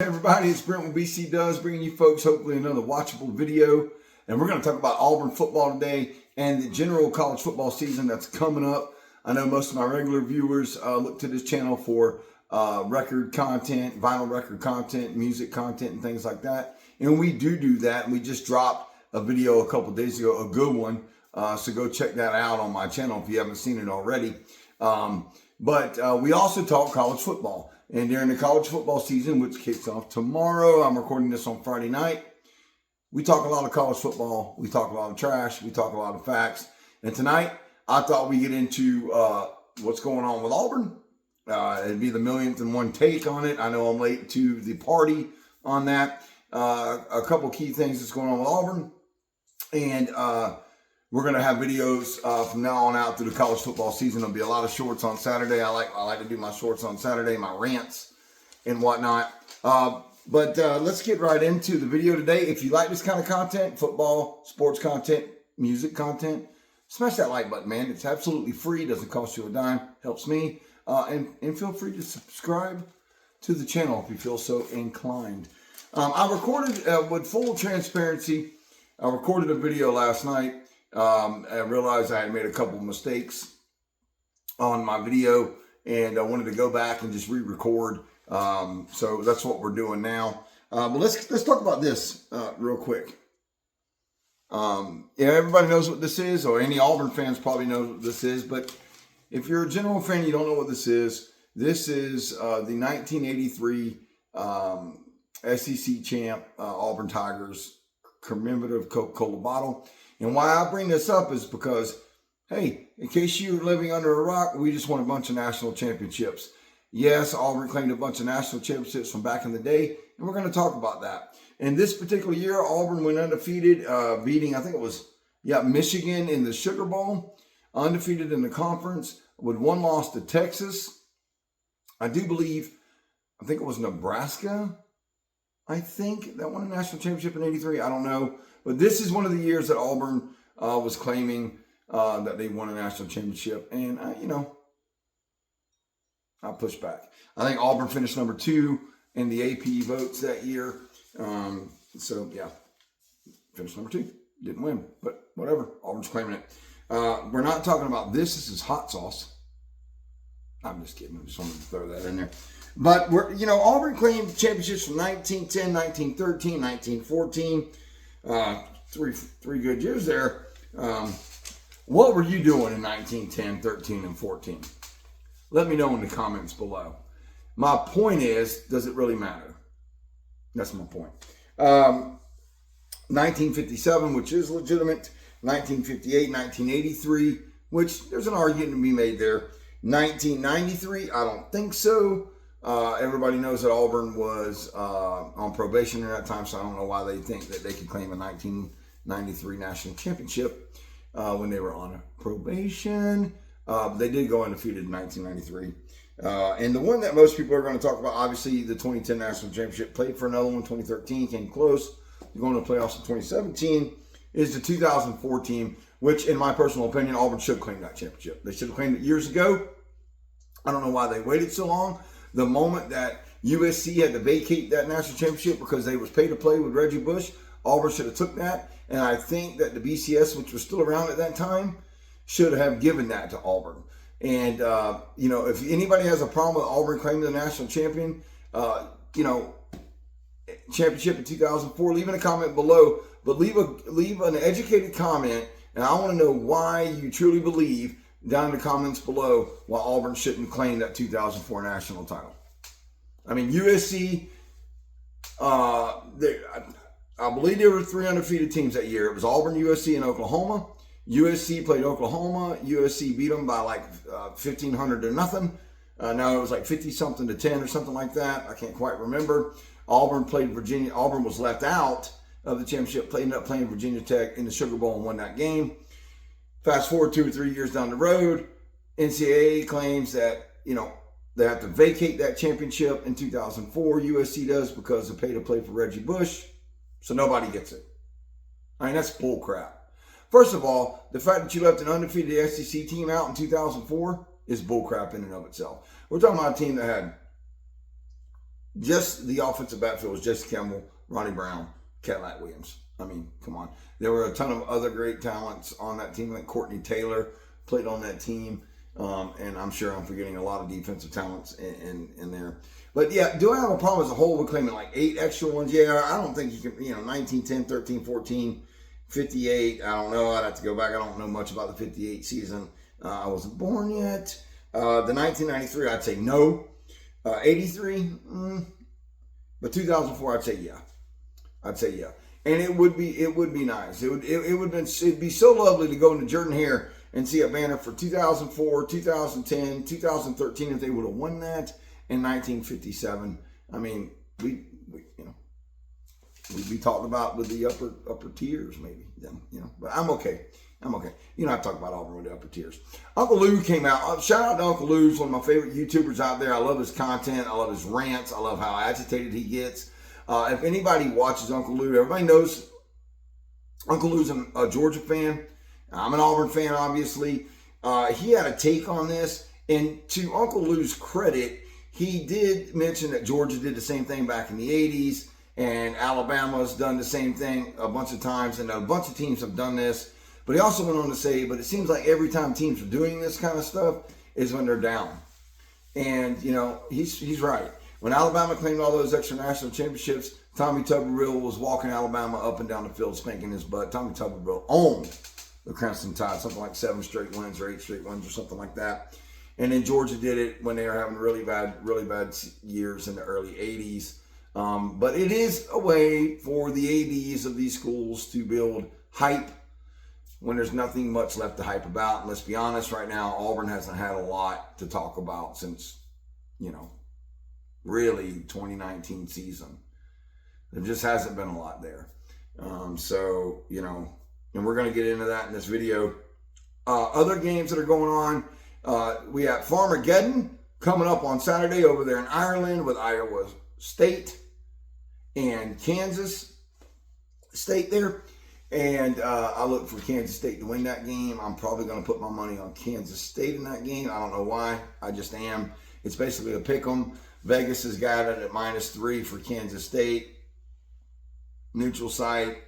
everybody? It's Brent with BC Does, bringing you folks hopefully another watchable video. And we're going to talk about Auburn football today and the general college football season that's coming up. I know most of my regular viewers look to this channel for record content, vinyl record content, music content, and things like that. And we do that. And we just dropped a video a couple days ago, a good one. So go check that out on my channel if you haven't seen it already. But we also talk college football. And during the college football season, which kicks off tomorrow, I'm recording this on Friday night, we talk a lot of college football. We talk a lot of trash. We talk a lot of facts. And tonight, I thought we'd get into what's going on with Auburn. It'd be the millionth and one take on it. I know I'm late to the party on that. A couple key things that's going on with Auburn. And we're going to have videos from now on out through the college football season. There'll be a lot of shorts on Saturday. I like to do my shorts on Saturday, my rants and whatnot. But let's get right into the video today. If you like this kind of content, football, sports content, music content, smash that like button, man. It's absolutely free. Doesn't cost you a dime. Helps me. And feel free to subscribe to the channel if you feel so inclined. I recorded, with full transparency, I recorded a video last night. I realized I had made a couple of mistakes on my video, and I wanted to go back and just re-record. So that's what we're doing now. But let's talk about this real quick. Yeah, everybody knows what this is, or any Auburn fans probably know what this is. But if you're a general fan, you don't know what this is. This is the 1983 SEC champ Auburn Tigers commemorative Coca-Cola bottle. And why I bring this up is because, hey, in case you're living under a rock, we just won a bunch of national championships. Yes, Auburn claimed a bunch of national championships from back in the day, and we're going to talk about that. In this particular year, Auburn went undefeated, beating, I think it was, Michigan in the Sugar Bowl, undefeated in the conference, with one loss to Texas. I think it was Nebraska, that won a national championship in '83. I don't know. But this is one of the years that Auburn was claiming that they won a national championship. And, I pushed back. I think Auburn finished number 2 in the AP votes that year. So, yeah, finished number 2. Didn't win, but whatever. Auburn's claiming it. We're not talking about this. This is hot sauce. I'm just kidding. I just wanted to throw that in there. But, Auburn claimed championships from 1910, 1913, 1914. Three good years there. What were you doing in 1910, 13, and 14? Let me know in the comments below. My point is, does it really matter? That's my point. 1957, which is legitimate. 1958, 1983, which there's an argument to be made there. 1993, I don't think so. Everybody knows that Auburn was on probation at that time, so I don't know why they think that they could claim a 1993 national championship when they were on probation. They did go undefeated in 1993. And the one that most people are going to talk about, obviously, the 2010 national championship, played for another one, 2013, came close. Going to the playoffs in 2017 is the 2004 team, which, in my personal opinion, Auburn should claim that championship. They should have claimed it years ago. I don't know why they waited so long. The moment that USC had to vacate that national championship because they was pay to play with Reggie Bush, Auburn should have took that. And I think that the BCS, which was still around at that time, should have given that to Auburn. And, if anybody has a problem with Auburn claiming the national champion, championship in 2004, leave in a comment below. But leave an educated comment, and I want to know why you truly believe down in the comments below why Auburn shouldn't claim that 2004 national title. I mean, USC, I believe there were 3 undefeated teams that year. It was Auburn, USC, and Oklahoma. USC played Oklahoma. USC beat them by like 1,500 to nothing. Now it was like 50-something to 10 or something like that. I can't quite remember. Auburn played Virginia. Auburn was left out of the championship. Ended up playing Virginia Tech in the Sugar Bowl and won that game. Fast forward 2 or 3 years down the road, NCAA claims that, they have to vacate that championship in 2004. USC does because of pay to play for Reggie Bush. So nobody gets it. I mean, that's bull crap. First of all, the fact that you left an undefeated SEC team out in 2004 is bull crap in and of itself. We're talking about a team that had just the offensive backfield was Jesse Campbell, Ronnie Brown, Cadillac Williams. I mean, come on. There were a ton of other great talents on that team, like Courtney Taylor played on that team. And I'm sure I'm forgetting a lot of defensive talents in there. But yeah, do I have a problem as a whole with claiming like 8 extra ones? Yeah, I don't think you can, 19, 10, 13, 14, 58. I don't know. I'd have to go back. I don't know much about the 58 season. I wasn't born yet. The 1993, I'd say no. 83, but 2004, I'd say yeah. And it would be nice. It'd be so lovely to go into Jordan-Hare and see a banner for 2004, 2010, 2013 if they would have won that in 1957. I mean, we'd be talking about with the upper tiers maybe then, But I'm okay. You don't have to talk about Auburn with the upper tiers. Uncle Lou came out. Shout out to Uncle Lou. He's one of my favorite YouTubers out there. I love his content. I love his rants. I love how agitated he gets. If anybody watches Uncle Lou, everybody knows Uncle Lou's a Georgia fan. I'm an Auburn fan, obviously. He had a take on this. And to Uncle Lou's credit, he did mention that Georgia did the same thing back in the 80s. And Alabama's done the same thing a bunch of times. And a bunch of teams have done this. But he also went on to say, but it seems like every time teams are doing this kind of stuff is when they're down. And, he's right. When Alabama claimed all those extra national championships, Tommy Tuberville was walking Alabama up and down the field spanking his butt. Tommy Tuberville owned the Crimson Tide, something like 7 straight wins or 8 straight wins or something like that. And then Georgia did it when they were having really bad years in the early 80s. But it is a way for the ADs of these schools to build hype when there's nothing much left to hype about. And let's be honest, right now, Auburn hasn't had a lot to talk about since, really 2019 season. There just hasn't been a lot there. And we're going to get into that in this video. Other games that are going on, we have Farmageddon coming up on Saturday over there in Ireland with Iowa State and Kansas State there. And I look for Kansas State to win that game. I'm probably going to put my money on Kansas State in that game. I don't know why. I just am. It's basically a pick 'em. Vegas has got it at -3 for Kansas State. Neutral site.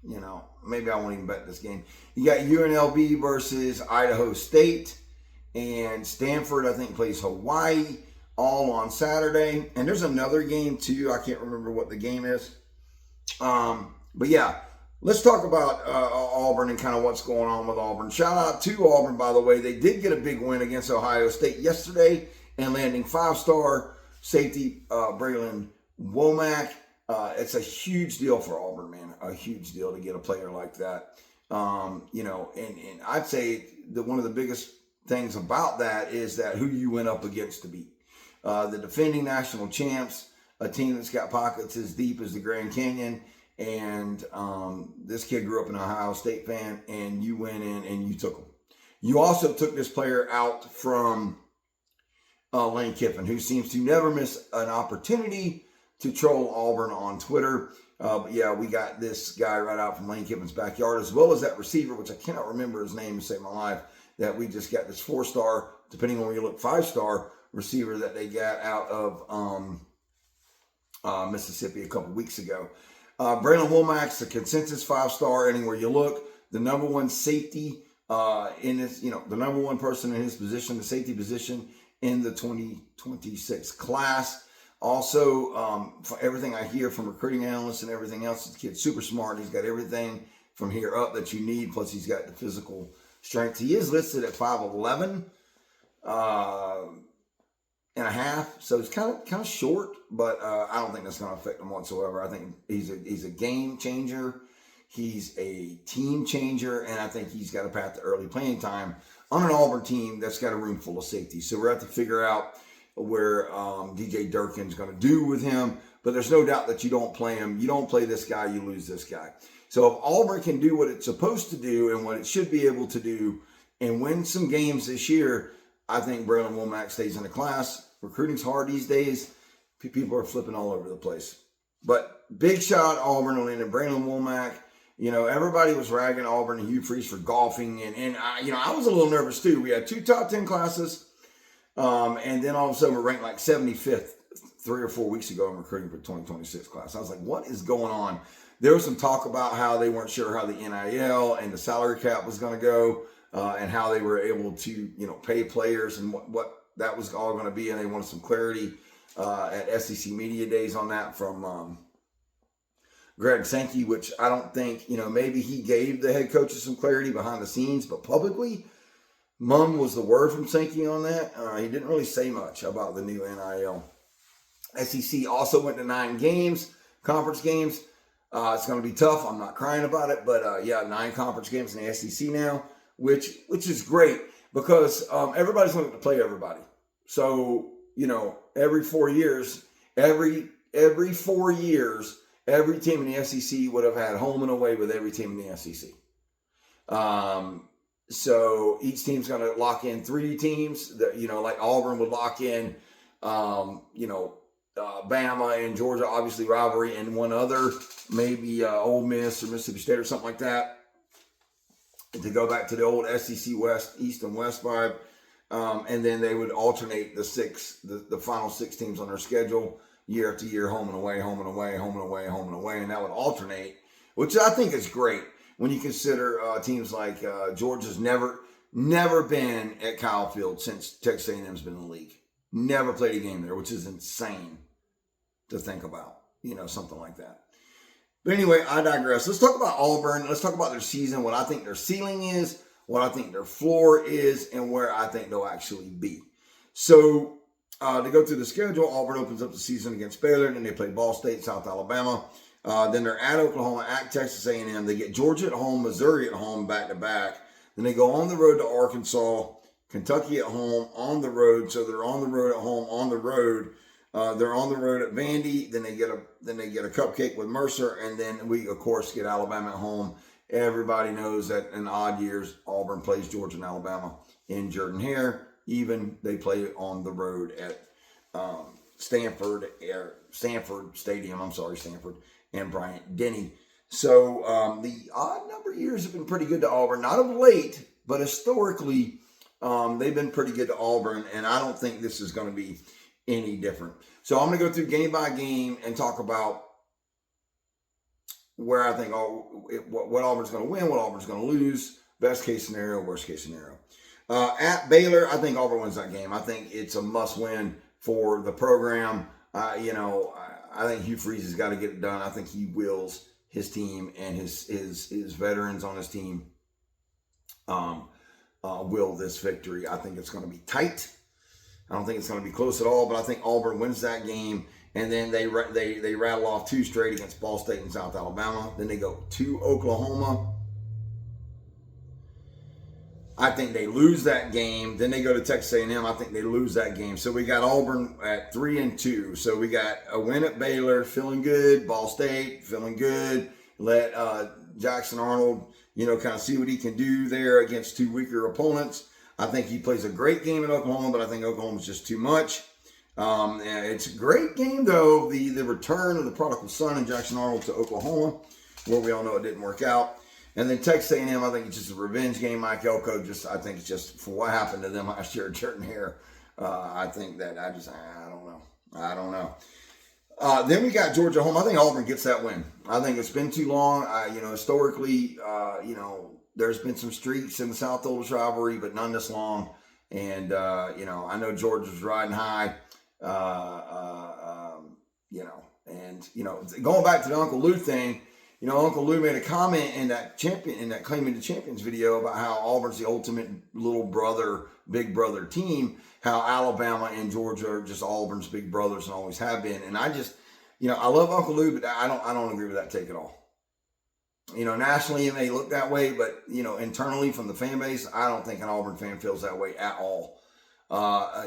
Maybe I won't even bet this game. You got UNLV versus Idaho State. And Stanford, I think, plays Hawaii all on Saturday. And there's another game, too. I can't remember what the game is. But, yeah. Let's talk about Auburn and kind of what's going on with Auburn. Shout out to Auburn, by the way. They did get a big win against Ohio State yesterday and landing 5-star safety Braylon Womack. It's a huge deal for Auburn, man. A huge deal to get a player like that. And I'd say that one of the biggest things about that is that who you went up against to beat. The defending national champs, a team that's got pockets as deep as the Grand Canyon. And this kid grew up an Ohio State fan, and you went in and you took him. You also took this player out from Lane Kiffin, who seems to never miss an opportunity to troll Auburn on Twitter. But yeah, we got this guy right out from Lane Kiffin's backyard, as well as that receiver, which I cannot remember his name to save my life, that we just got this 4-star, depending on where you look, 5-star receiver that they got out of Mississippi a couple weeks ago. Braylon Womack's a consensus 5-star anywhere you look. The number one safety in this, the number one person in his position, the safety position in the 2026 class. Also, for everything I hear from recruiting analysts and everything else, this kid's super smart. He's got everything from here up that you need. Plus, he's got the physical strength. He is listed at 5'11" and a half, so it's kind of short, but I don't think that's going to affect him whatsoever. I think he's a game changer, he's a team changer, and I think he's got a path to early playing time on an Auburn team that's got a room full of safety. So we're going to have to figure out where DJ Durkin's going to do with him, but there's no doubt that you don't play him. You don't play this guy, you lose this guy. So if Auburn can do what it's supposed to do and what it should be able to do and win some games this year, I think Braylon Womack stays in the class. Recruiting's hard these days. People are flipping all over the place. But big shot Auburn on and Braylon Womack. Everybody was ragging Auburn and Hugh Freeze for golfing. And I was a little nervous too. We had 2 top 10 classes. And then all of a sudden we're ranked like 75th 3 or 4 weeks ago, I'm recruiting for the 2026 class. I was like, what is going on? There was some talk about how they weren't sure how the NIL and the salary cap was going to go, and how they were able to, pay players and what that was all going to be. And they wanted some clarity at SEC Media Days on that from Greg Sankey, which I don't think, maybe he gave the head coaches some clarity behind the scenes, but publicly, mum was the word from Sankey on that. He didn't really say much about the new NIL. SEC also went to 9 games, conference games. It's going to be tough. I'm not crying about it, but 9 conference games in the SEC now, which is great because everybody's going to play everybody. So, every 4 years, every 4 years, every team in the SEC would have had home and away with every team in the SEC. So each team's going to lock in 3 teams that, like Auburn would lock in, Bama and Georgia, obviously rivalry, and one other, maybe Ole Miss or Mississippi State or something like that, to go back to the old SEC West, East and West vibe. And then they would alternate the final 6 teams on their schedule year after year, home and away, home and away, home and away, home and away, and that would alternate, which I think is great when you consider teams like Georgia's never been at Kyle Field since Texas A&M's been in the league. Never played a game there, which is insane to think about, something like that. But anyway, I digress. Let's talk about Auburn. Let's talk about their season, what I think their ceiling is, what I think their floor is, and where I think they'll actually be. So to go through the schedule, Auburn opens up the season against Baylor, then they play Ball State, South Alabama. Then they're at Oklahoma, at Texas A&M. They get Georgia at home, Missouri at home, back-to-back. Then they go on the road to Arkansas, Kentucky at home, on the road. So they're on the road at home, on the road. They're on the road at Vandy. Then they get a cupcake with Mercer, and then we of course get Alabama at home. Everybody knows that in odd years, Auburn plays Georgia and Alabama in Jordan-Hare. Even they play on the road at Stanford Stadium. Stanford and Bryant-Denny. So the odd number years have been pretty good to Auburn. Not of late, but historically, they've been pretty good to Auburn, and I don't think this is going to be any different. So I'm going to go through game by game and talk about where I think what Auburn's going to win, what Auburn's going to lose, best case scenario, worst case scenario. At Baylor, I think Auburn wins that game. I think it's a must win for the program. I think Hugh Freeze has got to get it done. I think he wills his team and his veterans on his team will this victory. I think it's going to be tight. I don't think it's going to be close at all, but I think Auburn wins that game, and then they rattle off 2 straight against Ball State and South Alabama. Then they go to Oklahoma. I think they lose that game. Then they go to Texas A&M. I think they lose that game. So we got Auburn at 3-2. So we got a win at Baylor, feeling good. Ball State, feeling good. Let Jackson Arnold, kind of see what he can do there against 2 weaker opponents. I think he plays a great game in Oklahoma, but I think Oklahoma's just too much. It's a great game, though. The return of the prodigal son and Jackson Arnold to Oklahoma, where we all know it didn't work out. And then Texas A&M, I think it's just a revenge game. Mike Elko, I think it's just for what happened to them last year at Jordan-Hare. I think that I don't know. Then we got Georgia home. I think Auburn gets that win. I think it's been too long. Historically, there's been some streaks in the South Oldest rivalry, but none this long. And, I know Georgia's riding high, going back to the Uncle Lou thing, Uncle Lou made a comment in that Claiming the Champions video about how Auburn's the ultimate little brother, big brother team, how Alabama and Georgia are just Auburn's big brothers and always have been. And I just, I love Uncle Lou, but I don't agree with that take at all. Nationally it may look that way, but, internally from the fan base, I don't think an Auburn fan feels that way at all. There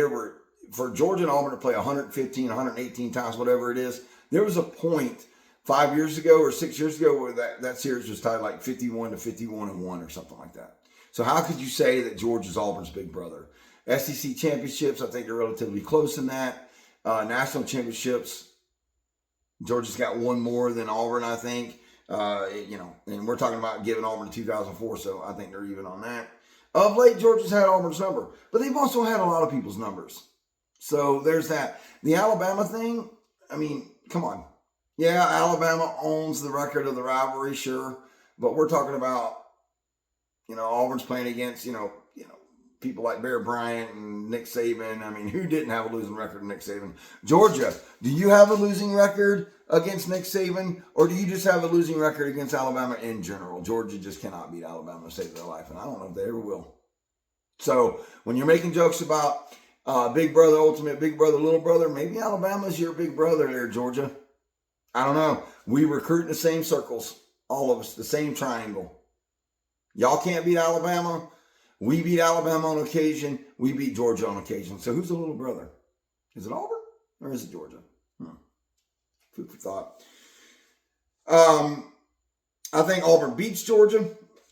were, for Georgia and Auburn to play 115, 118 times, whatever it is, there was a point 5 years ago or 6 years ago where that series was tied like 51-1 or something like that. So how could you say that Georgia's Auburn's big brother? SEC championships, I think they're relatively close in that. National championships, Georgia's got one more than Auburn, I think. And we're talking about giving Auburn 2004, so I think they're even on that. Of late, Georgia's had Auburn's number, but they've also had a lot of people's numbers. So there's that. The Alabama thing, I mean, come on. Yeah, Alabama owns the record of the rivalry, sure. But we're talking about, Auburn's playing against, people like Bear Bryant and Nick Saban. I mean, who didn't have a losing record with Nick Saban? Georgia, do you have a losing record against Nick Saban, or do you just have a losing record against Alabama in general? Georgia just cannot beat Alabama to save their life, and I don't know if they ever will. So when you're making jokes about big brother, ultimate big brother, little brother, maybe Alabama's your big brother there, Georgia. I don't know. We recruit in the same circles, all of us, the same triangle. Y'all can't beat Alabama. We beat Alabama on occasion. We beat Georgia on occasion. So who's the little brother? Is it Auburn or is it Georgia? Food for thought. I think Auburn beats Georgia.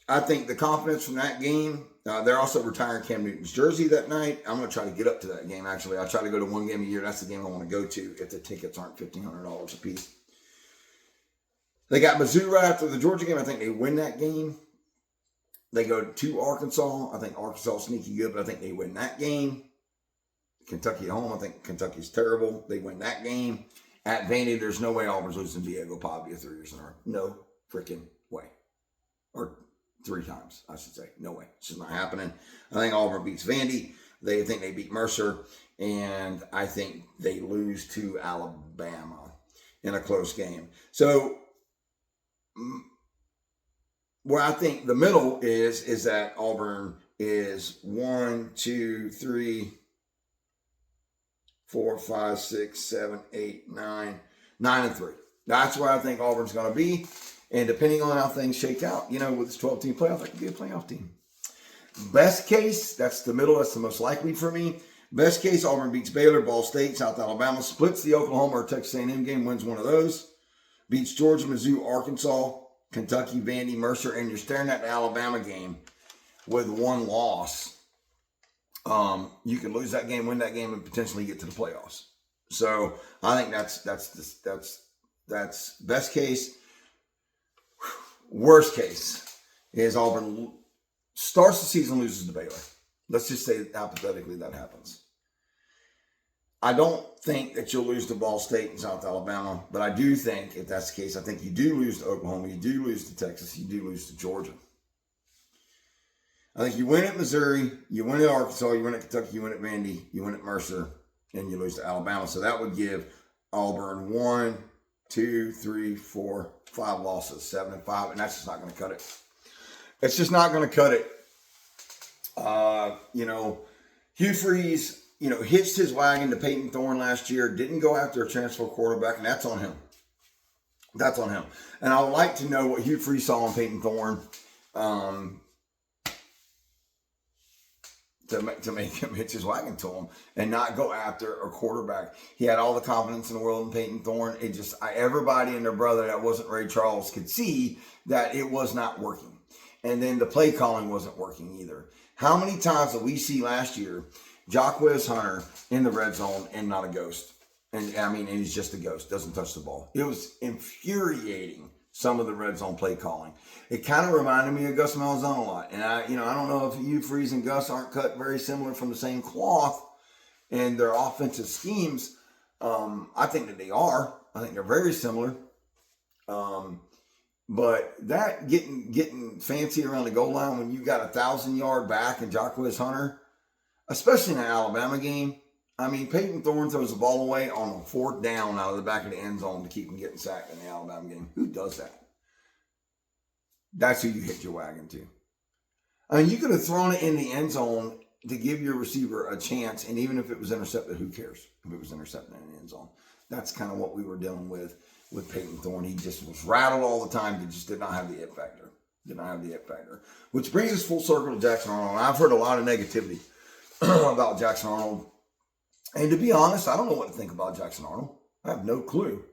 I think the confidence from that game, they're also retiring Cam Newton's jersey that night. I'm going to try to get up to that game, actually. I try to go to one game a year. That's the game I want to go to if the tickets aren't $1,500 a piece. They got Mizzou right after the Georgia game. I think they win that game. They go to Arkansas. I think Arkansas is sneaky good, but I think they win that game. Kentucky at home. I think Kentucky's terrible. They win that game. At Vandy, there's no way Auburn's losing Diego Pavia 3 years in a row. No freaking way. Or 3 times, I should say. No way. It's just not happening. I think Auburn beats Vandy. They think they beat Mercer. And I think they lose to Alabama in a close game. So where I think the middle is that Auburn is 1, 2, 3, 4, 5, 6, 7, 8, 9, 9-3. That's where I think Auburn's going to be. And depending on how things shake out, with this 12-team playoff, that could be a playoff team. Best case, that's the middle. That's the most likely for me. Best case, Auburn beats Baylor, Ball State, South Alabama, splits the Oklahoma or Texas A&M game, wins one of those. Beats Georgia, Mizzou, Arkansas, Kentucky, Vandy, Mercer, and you're staring at the Alabama game with one loss. You can lose that game, win that game, and potentially get to the playoffs. So I think that's best case. Worst case is Auburn starts the season, loses to Baylor. Let's just say hypothetically that happens. I don't think that you'll lose to Ball State and South Alabama, but I do think, if that's the case, I think you do lose to Oklahoma, you do lose to Texas, you do lose to Georgia. I think you win at Missouri, you win at Arkansas, you win at Kentucky, you win at Vandy, you win at Mercer, and you lose to Alabama. So that would give Auburn 1, 2, 3, 4, 5 losses, 7-5, and that's just not going to cut it. It's just not going to cut it. Hugh Freeze, hitched his wagon to Peyton Thorne last year, didn't go after a transfer quarterback, and that's on him. That's on him. And I would like to know what Hugh Freeze saw in Peyton Thorne to make him hitch his wagon to him and not go after a quarterback. He had all the confidence in the world in Peyton Thorne. It just, everybody and their brother that wasn't Ray Charles could see that it was not working. And then the play calling wasn't working either. How many times did we see last year Jacquez Hunter in the red zone and not a ghost? And he's just a ghost, doesn't touch the ball. It was infuriating, some of the red zone play calling. It kind of reminded me of Gus Malzahn a lot. And I don't know if Hugh Freeze and Gus aren't cut very similar from the same cloth in their offensive schemes. I think that they are. I think they're very similar. But that getting fancy around the goal line when you got 1,000-yard back and Jacquez Hunter, especially in an Alabama game. Peyton Thorne throws the ball away on a 4th down out of the back of the end zone to keep him getting sacked in the Alabama game. Who does that? That's who you hit your wagon to. You could have thrown it in the end zone to give your receiver a chance, and even if it was intercepted, who cares if it was intercepted in the end zone? That's kind of what we were dealing with Peyton Thorne. He just was rattled all the time. He just did not have the it factor. Which brings us full circle to Jackson Arnold. I've heard a lot of negativity about Jackson Arnold. And to be honest, I don't know what to think about Jackson Arnold. I have no clue.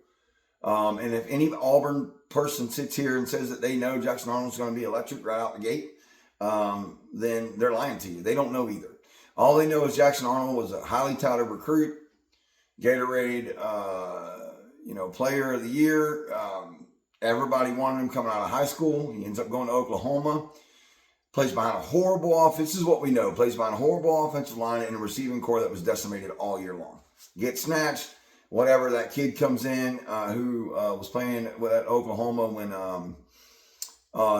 And if any Auburn person sits here and says that they know Jackson Arnold's going to be electric right out the gate, then they're lying to you. They don't know either. All they know is Jackson Arnold was a highly touted recruit, Gatorade, player of the year. Everybody wanted him coming out of high school. He ends up going to Oklahoma. Plays behind a horrible offense. This is what we know. Plays behind a horrible offensive line and a receiving core that was decimated all year long. Get snatched. Whatever, that kid comes in who was playing at Oklahoma when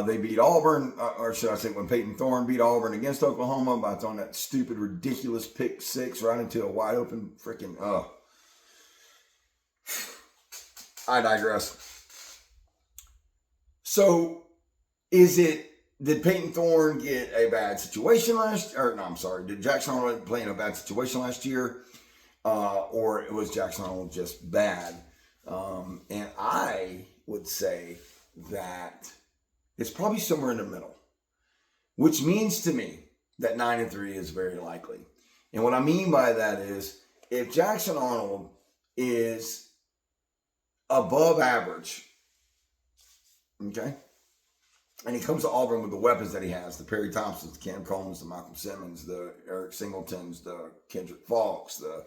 they beat Auburn, or should I say when Peyton Thorne beat Auburn against Oklahoma by throwing that stupid, ridiculous pick six right into a wide open freaking, I digress. So, did Peyton Thorne get a bad situation did Jackson Arnold play in a bad situation last year? Or was Jackson Arnold just bad? And I would say that it's probably somewhere in the middle, which means to me that 9-3 is very likely. And what I mean by that is if Jackson Arnold is above average, okay, and he comes to Auburn with the weapons that he has, the Perry Thompsons, the Cam Coleman's, the Malcolm Simmons, the Eric Singletons, the Kendrick Falks, the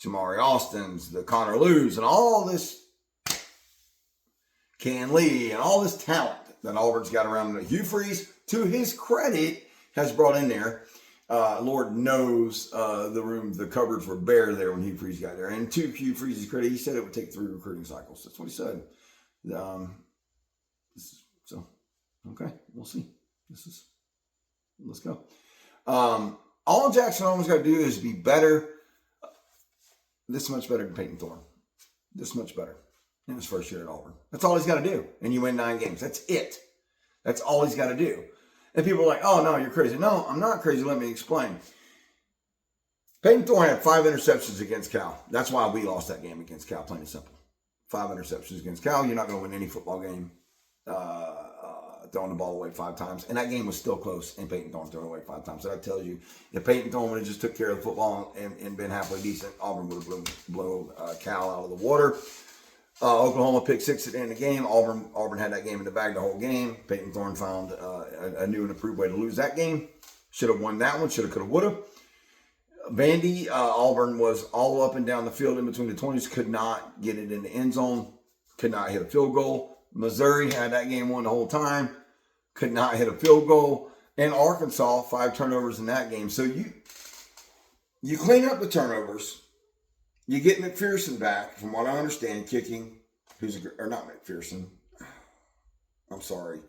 Jamari Austins, the Connor Lews, and all this Ken Lee, and all this talent that Auburn's got around him. Hugh Freeze, to his credit, has brought in there. Lord knows the cupboards were bare there when Hugh Freeze got there. And to Hugh Freeze's credit, he said it would take 3 recruiting cycles. That's what he said. Okay, we'll see. Let's go. All Jackson Arnold's got to do is be better. This much better than Peyton Thorne. This much better in his first year at Auburn. That's all he's got to do. And you win 9 games. That's it. That's all he's got to do. And people are like, oh, no, you're crazy. No, I'm not crazy. Let me explain. Peyton Thorne had 5 interceptions against Cal. That's why we lost that game against Cal, plain and simple. 5 interceptions against Cal. You're not going to win any football game throwing the ball away 5 times. And that game was still close, and Peyton Thorne threw it away 5 times. So that tells you, if Peyton Thorne would have just took care of the football and been halfway decent, Auburn would have blown Cal out of the water. Oklahoma picked 6 at the end of the game. Auburn had that game in the bag the whole game. Peyton Thorne found a new and improved way to lose that game. Should have won that one. Should have, could have, would have. Vandy, Auburn was all up and down the field in between the 20s. Could not get it in the end zone. Could not hit a field goal. Missouri had that game won the whole time. Could not hit a field goal. And Arkansas, 5 turnovers in that game. So you clean up the turnovers. You get McPherson back, from what I understand, kicking. Not McPherson. I'm sorry.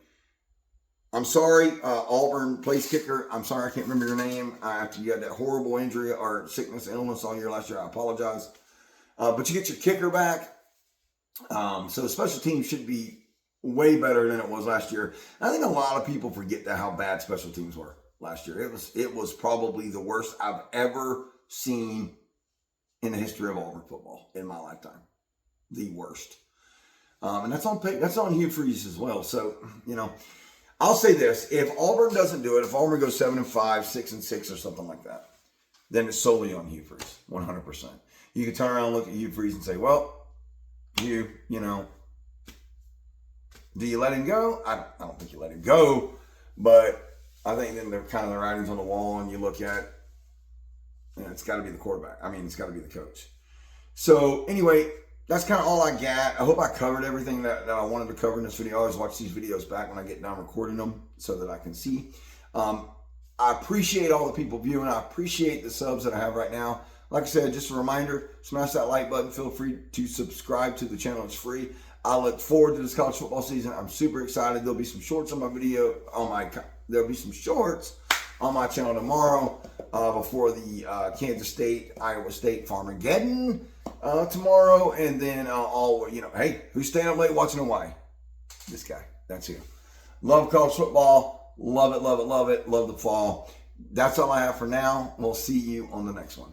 Auburn place kicker. I'm sorry, I can't remember your name. After you had that horrible injury or sickness, illness all year last year, I apologize. But you get your kicker back. So the special teams should be way better than it was last year. I think a lot of people forget how bad special teams were last year. It was probably the worst I've ever seen in the history of Auburn football in my lifetime. The worst. And that's on Hugh Freeze as well. So, I'll say this. If Auburn doesn't do it, if Auburn goes 7-5, 6-6 or something like that, then it's solely on Hugh Freeze, 100%. You can turn around and look at Hugh Freeze and say, well, do you let him go? I don't think you let him go, but I think then the writing's on the wall, and you look at, it's got to be the quarterback. It's got to be the coach. So anyway, that's kind of all I got. I hope I covered everything that I wanted to cover in this video. I always watch these videos back when I get done recording them so that I can see. I appreciate all the people viewing. I appreciate the subs that I have right now. Like I said, just a reminder, smash that like button. Feel free to subscribe to the channel. It's free. I look forward to this college football season. I'm super excited. There'll be some shorts on my video. There'll be some shorts on my channel tomorrow before the Kansas State, Iowa State Farmageddon tomorrow. And then hey, who's staying up late watching Hawaii? This guy. That's him. Love college football. Love it, love it, love it. Love the fall. That's all I have for now. We'll see you on the next one.